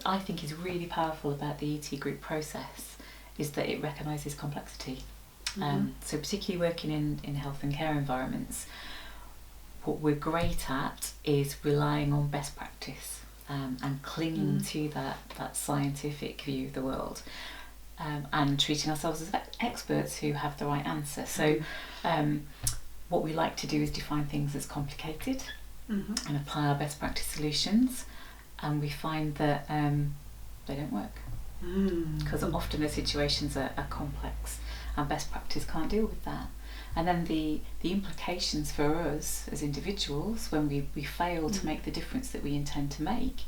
I think is really powerful about the ET group process is that it recognises complexity. So particularly working in health and care environments, what we're great at is relying on best practice and clinging to that scientific view of the world, and treating ourselves as experts who have the right answer. So what we like to do is define things as complicated and apply our best practice solutions, and we find that they don't work because often the situations are complex and best practice can't deal with that. And then the implications for us as individuals when we fail to make the difference that we intend to make,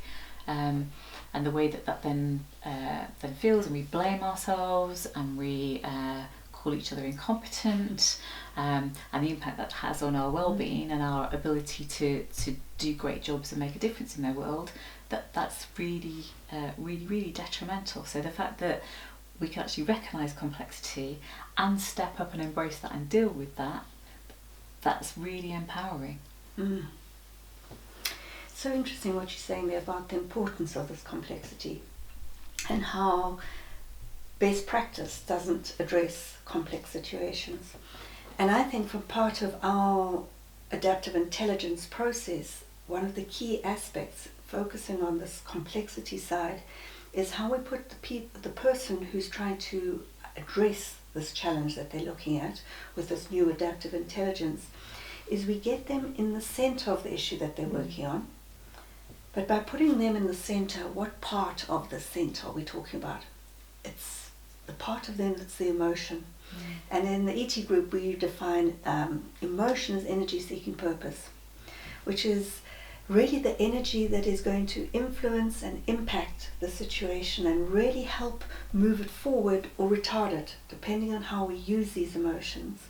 and the way that then feels, and we blame ourselves and we call each other incompetent, and the impact that has on our well-being and our ability to do great jobs and make a difference in their world, that's really really detrimental. So the fact that we can actually recognise complexity and step up and embrace that and deal with that, that's really empowering. So interesting what you're saying there about the importance of this complexity and how best practice doesn't address complex situations. And I think from part of our adaptive intelligence process, one of the key aspects focusing on this complexity side is how we put the person who's trying to address this challenge that they're looking at with this new adaptive intelligence, is we get them in the center of the issue that they're working on. But by putting them in the center, what part of the center are we talking about? It's the part of them that's the emotion. And in the ET group we define emotion as energy seeking purpose, which is really the energy that is going to influence and impact the situation and really help move it forward or retard it, depending on how we use these emotions.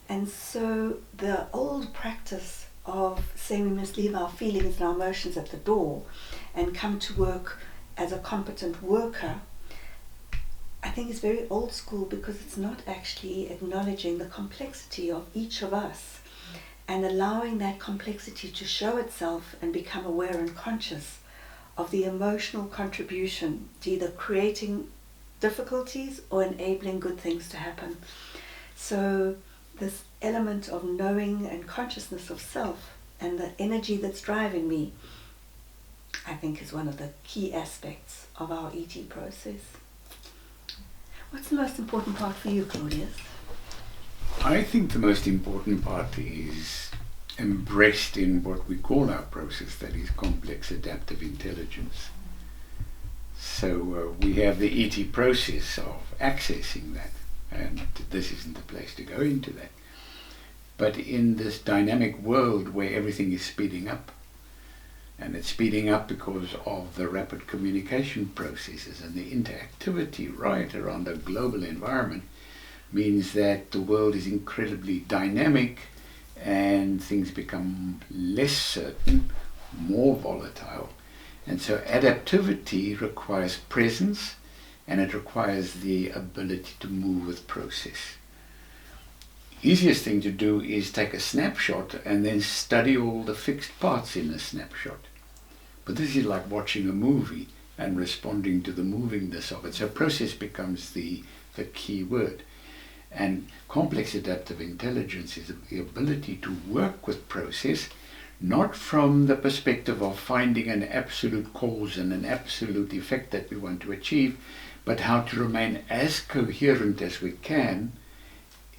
And so the old practice of saying we must leave our feelings and our emotions at the door and come to work as a competent worker, I think is very old school, because it's not actually acknowledging the complexity of each of us and allowing that complexity to show itself and become aware and conscious of the emotional contribution to either creating difficulties or enabling good things to happen. So this element of knowing and consciousness of self and the energy that's driving me, I think is one of the key aspects of our ET process. What's the most important part for you, Claudius? I think the most important part is embraced in what we call our process, that is complex adaptive intelligence. So we have the ET process of accessing that, and this isn't the place to go into that. But in this dynamic world where everything is speeding up, and it's speeding up because of the rapid communication processes and the interactivity right around the global environment, means that the world is incredibly dynamic and things become less certain, more volatile. And so adaptivity requires presence, and it requires the ability to move with process. Easiest thing to do is take a snapshot and then study all the fixed parts in the snapshot. But this is like watching a movie and responding to the movingness of it. So process becomes the key word. And complex adaptive intelligence is the ability to work with process, not from the perspective of finding an absolute cause and an absolute effect that we want to achieve, but how to remain as coherent as we can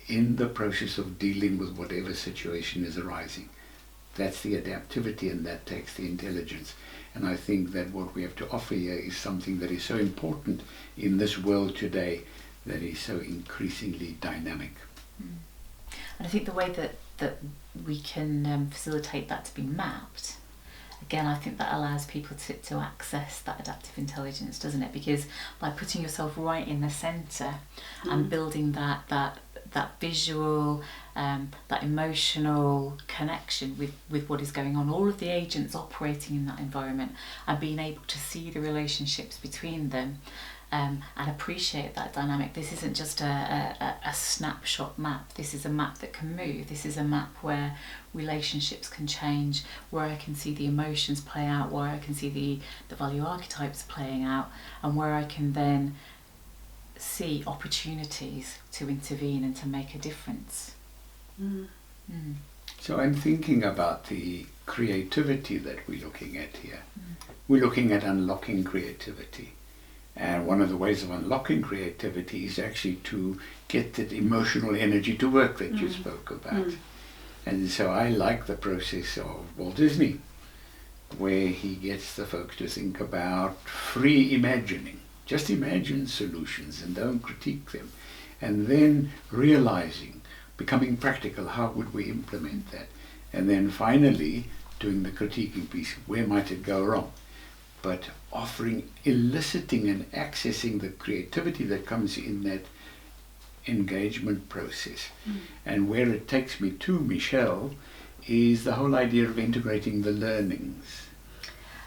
in the process of dealing with whatever situation is arising. That's the adaptivity, and that takes the intelligence. And I think that what we have to offer here is something that is so important in this world today, that is so increasingly dynamic. And I think the way that we can facilitate that to be mapped, again, I think that allows people to access that adaptive intelligence, doesn't it? Because by putting yourself right in the centre and building that visual, that emotional connection with what is going on, all of the agents operating in that environment, and being able to see the relationships between them, and appreciate that dynamic. This isn't just a snapshot map. This is a map that can move. This is a map where relationships can change, where I can see the emotions play out, where I can see the value archetypes playing out, and where I can then see opportunities to intervene and to make a difference. So I'm thinking about the creativity that we're looking at here. We're looking at unlocking creativity. And one of the ways of unlocking creativity is actually to get that emotional energy to work that you spoke about. And so I like the process of Walt Disney, where he gets the folks to think about free imagining. Just imagine solutions and don't critique them. And then realizing, becoming practical, how would we implement that? And then finally doing the critiquing piece, where might it go wrong? But offering, eliciting and accessing the creativity that comes in that engagement process. And where it takes me to, Michelle, is the whole idea of integrating the learnings.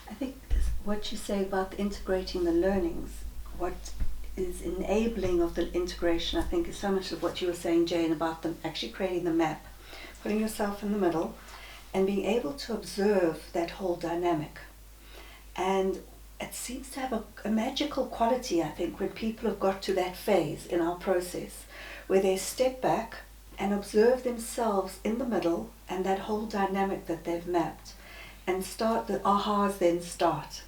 I think what you say about integrating the learnings, what is enabling of the integration, I think is so much of what you were saying, Jane, about them actually creating the map, putting yourself in the middle, and being able to observe that whole dynamic. And it seems to have a magical quality, I think, when people have got to that phase in our process, where they step back and observe themselves in the middle and that whole dynamic that they've mapped, and start, the ahas then start.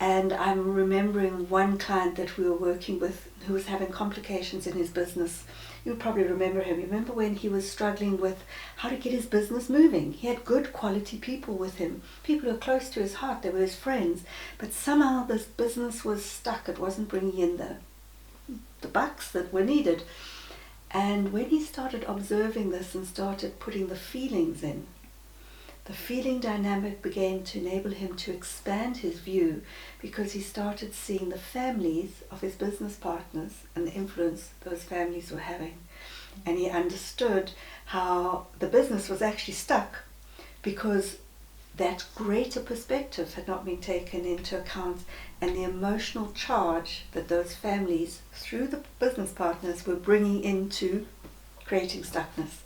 And I'm remembering one client that we were working with who was having complications in his business. You probably remember him. You remember when he was struggling with how to get his business moving. He had good quality people with him, people who were close to his heart, they were his friends, but somehow this business was stuck. It wasn't bringing in the bucks that were needed. And when he started observing this and started putting the feelings in, the feeling dynamic began to enable him to expand his view, because he started seeing the families of his business partners and the influence those families were having. And he understood how the business was actually stuck because that greater perspective had not been taken into account, and the emotional charge that those families, through the business partners, were bringing into creating stuckness.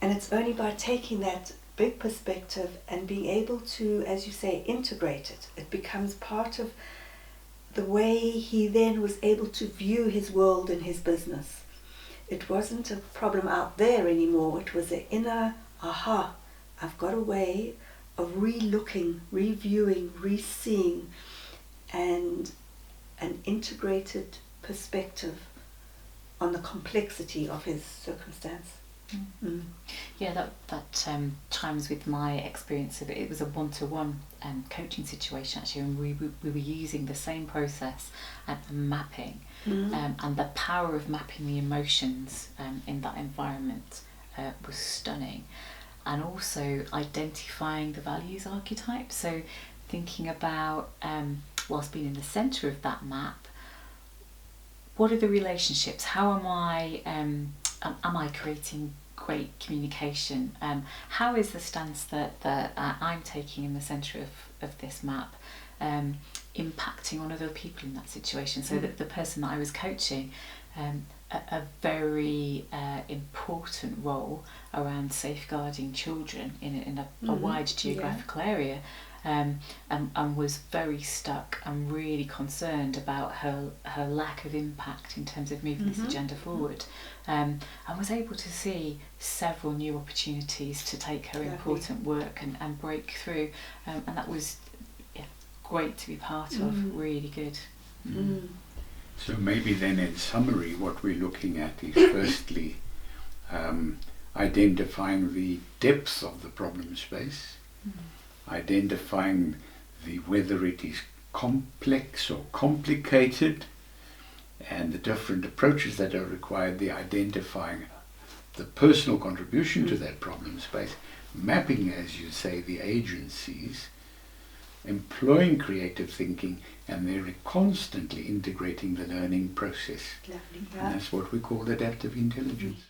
And it's only by taking that big perspective and being able to, as you say, integrate it. It becomes part of the way he then was able to view his world and his business. It wasn't a problem out there anymore. It was an inner, aha, I've got a way of re-looking, reviewing, re-seeing, and an integrated perspective on the complexity of his circumstance. Yeah, that chimes with my experience of it. It was a one-to-one coaching situation actually, and we were using the same process and mapping, and the power of mapping the emotions in that environment was stunning, and also identifying the values archetype. So thinking about, whilst being in the centre of that map, what are the relationships? How am I creating great communication? How is the stance that I'm taking in the centre of this map impacting on other people in that situation? So that the person that I was coaching, a very important role around safeguarding children in a wide geographical area, and was very stuck and really concerned about her lack of impact in terms of moving this agenda forward, and was able to see several new opportunities to take her important work and break through, and that was great to be part of, really good. So maybe then in summary what we're looking at is firstly identifying the depth of the problem space, identifying whether it is complex or complicated, and the different approaches that are required, the identifying the personal contribution to that problem space, mapping, as you say, the agencies, employing creative thinking, and they're constantly integrating the learning process. And that's what we call adaptive intelligence.